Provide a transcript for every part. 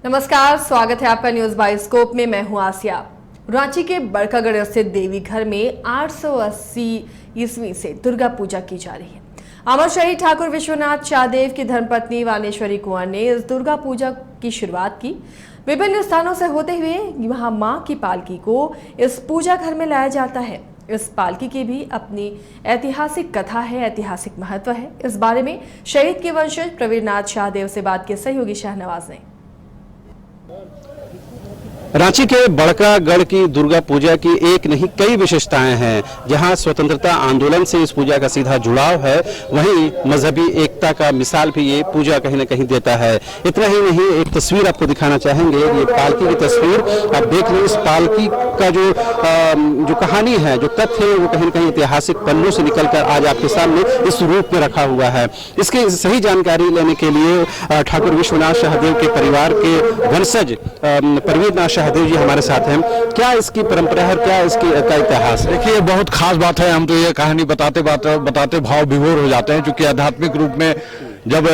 नमस्कार, स्वागत है आपका न्यूज बाइस्कोप में। मैं हूं आसिया। रांची के बड़कागढ़ स्थित देवी घर में 880 ईस्वी से दुर्गा पूजा की जा रही है। अमर शहीद ठाकुर विश्वनाथ शाहदेव की धर्मपत्नी वानेश्वरी कुंवर ने इस दुर्गा पूजा की शुरुआत की। विभिन्न स्थानों से होते हुए वहां मां की पालकी को इस पूजा घर में लाया जाता है। इस पालकी की भी अपनी ऐतिहासिक कथा है, ऐतिहासिक महत्व है। इस बारे में शहीद के वंशज प्रवीरनाथ शाहदेव से बात के सहयोगी शाहनवाज ने। रांची के बड़कागढ़ की दुर्गा पूजा की एक नहीं कई विशेषताएं हैं। जहां स्वतंत्रता आंदोलन से इस पूजा का सीधा जुड़ाव है, वहीं मजहबी एकता का मिसाल भी ये पूजा कहीं न कहीं देता है। इतना ही नहीं, एक तस्वीर आपको दिखाना चाहेंगे। ये पालकी की तस्वीर आप देख लें। इस पालकी का जो कहानी है, जो तथ्य है, वो कहीं न कहीं ऐतिहासिक पन्नों से निकलकर आज आपके सामने इस रूप में रखा हुआ है। इसकी सही जानकारी लेने के लिए ठाकुर विश्वनाथ शाहदेव के परिवार के वंशज प्रवीरनाथ शाहदेव जी हमारे साथ हैं। क्या इसकी परंपरा है, क्या इसकी का इतिहास है? देखिए, बहुत खास बात है। हम तो ये कहानी बताते भाव विभोर हो जाते हैं, क्योंकि आध्यात्मिक रूप में जब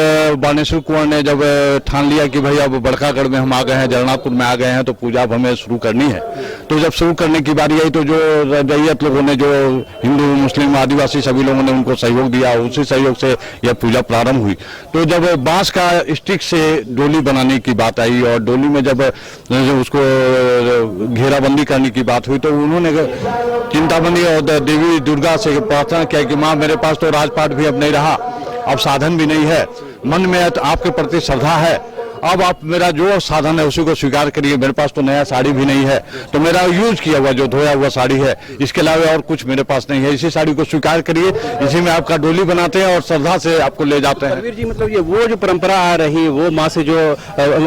वानेश्वरी कुंवर ने जब ठान लिया कि भाई अब बड़कागढ़ में हम आ गए हैं, जगन्नाथपुर में आ गए हैं, तो पूजा अब हमें शुरू करनी है। तो जब शुरू करने की बारी आई तो जो रजैयत लोगों ने, जो हिंदू मुस्लिम आदिवासी सभी लोगों ने उनको सहयोग दिया, उसी सहयोग से यह पूजा प्रारंभ हुई। तो जब बांस का स्टिक से डोली बनाने की बात आई और डोली में जब उसको घेराबंदी करने की बात हुई, तो उन्होंने चिंतामणि और देवी दुर्गा से प्रार्थना किया कि माँ, मेरे पास तो राजपाट भी अब नहीं रहा, अब साधन भी नहीं है, मन में आपके प्रति श्रद्धा है, अब आप मेरा जो साधन है उसी को स्वीकार करिए। मेरे पास तो नया साड़ी भी नहीं है, तो मेरा यूज किया हुआ जो धोया हुआ साड़ी है, इसके अलावा और कुछ मेरे पास नहीं है, इसी साड़ी को स्वीकार करिए, इसी में आपका डोली बनाते हैं और श्रद्धा से आपको ले जाते हैं। प्रवीर जी, मतलब ये वो जो परंपरा आ रही, वो माँ से जो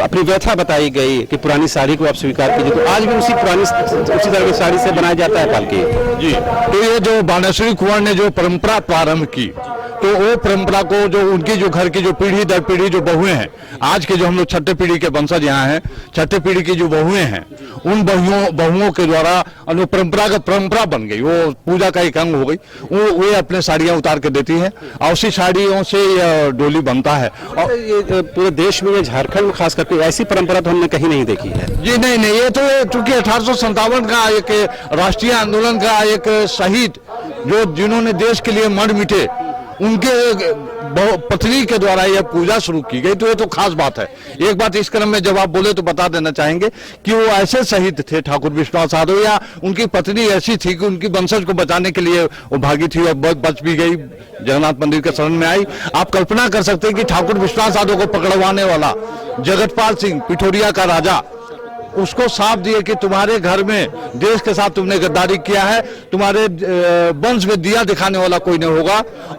अपनी व्यथा बताई गई कि पुरानी साड़ी को आप स्वीकार कीजिए, तो आज भी उसी तरह की साड़ी से बनाया जाता है पालकी जी। तो ये जो वानेश्वरी कुंवर ने जो परंपरा प्रारंभ की, तो वो परंपरा को जो उनकी जो घर की जो पीढ़ी दर पीढ़ी जो बहुएं हैं, आज के जो हम लोग छठे पीढ़ी के वंशज यहाँ हैं, छठे पीढ़ी की जो बहुएं हैं, उन बहुओं के द्वारा परंपरागत परंपरा बन गई, वो पूजा का एक अंग हो गई। वो अपने साड़ियाँ उतार के देती हैं और उसी साड़ियों से डोली बनता है। और ये पूरे देश में, झारखंड में खास करके ऐसी परंपरा तो हमने कहीं नहीं देखी है। जी नहीं, ये तो चूंकि 1857 का एक राष्ट्रीय आंदोलन का एक शहीद जिन्होंने देश के लिए मर मिटे, उनके पत्नी के द्वारा यह पूजा शुरू की गई, तो ये तो खास बात है। एक बात इस क्रम में जब आप बोले तो बता देना चाहेंगे कि वो ऐसे शहीद थे ठाकुर विश्वनाथ शाहदेव, या उनकी पत्नी ऐसी थी कि उनकी वंशज को बचाने के लिए वो भागी थी और बच भी गई, जगन्नाथ मंदिर के शरण में आई। आप कल्पना कर सकते हैं कि ठाकुर विश्वनाथ शाहदेव को पकड़वाने वाला जगतपाल सिंह, पिठोरिया का राजा, उसको साफ दिए कि तुम्हारे घर में देश के साथ तुमने गद्दारी किया है, तुम्हारे वंश में दिया दिखाने वाला कोई नहीं होगा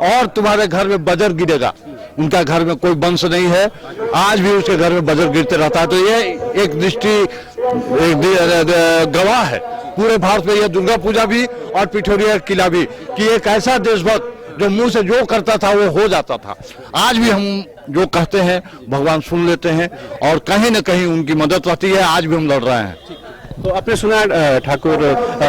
और तुम्हारे घर में बजर गिरेगा। उनका घर में कोई वंश नहीं है, आज भी उसके घर में बजर गिरते रहता है। तो ये एक गवाह है पूरे भारत में, यह दुर्गा पूजा भी और पिठोरिया किला भी, कि एक ऐसा देशभक्त जो मुंह से जो करता था वो हो जाता था। आज भी हम जो कहते हैं भगवान सुन लेते हैं और कहीं न कहीं उनकी मदद रहती है। आज भी हम लड़ रहे हैं। तो आपने सुना ठाकुर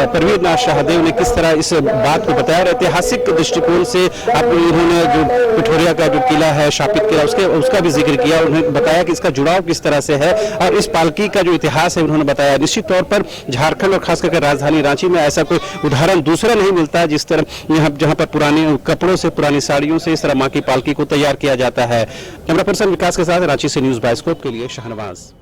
प्रवीरनाथ शाहदेव ने किस तरह इस बात को बताया, और ऐतिहासिक दृष्टिकोण से उन्होंने जो पिठोरिया का जो किला है स्थापित किया, उसका भी जिक्र किया। उन्होंने बताया कि इसका जुड़ाव किस तरह से है और इस पालकी का जो इतिहास है उन्होंने बताया। निश्चित तौर पर झारखंड और खास करके राजधानी रांची में ऐसा कोई उदाहरण दूसरा नहीं मिलता है, जिस तरह यहाँ जहाँ पर पुराने कपड़ों से, पुरानी साड़ियों से इस तरह माँ की पालकी को तैयार किया जाता है। कैमरा पर्सन विकास के साथ रांची से न्यूज बाइस्कोप के लिए शाहनवाज।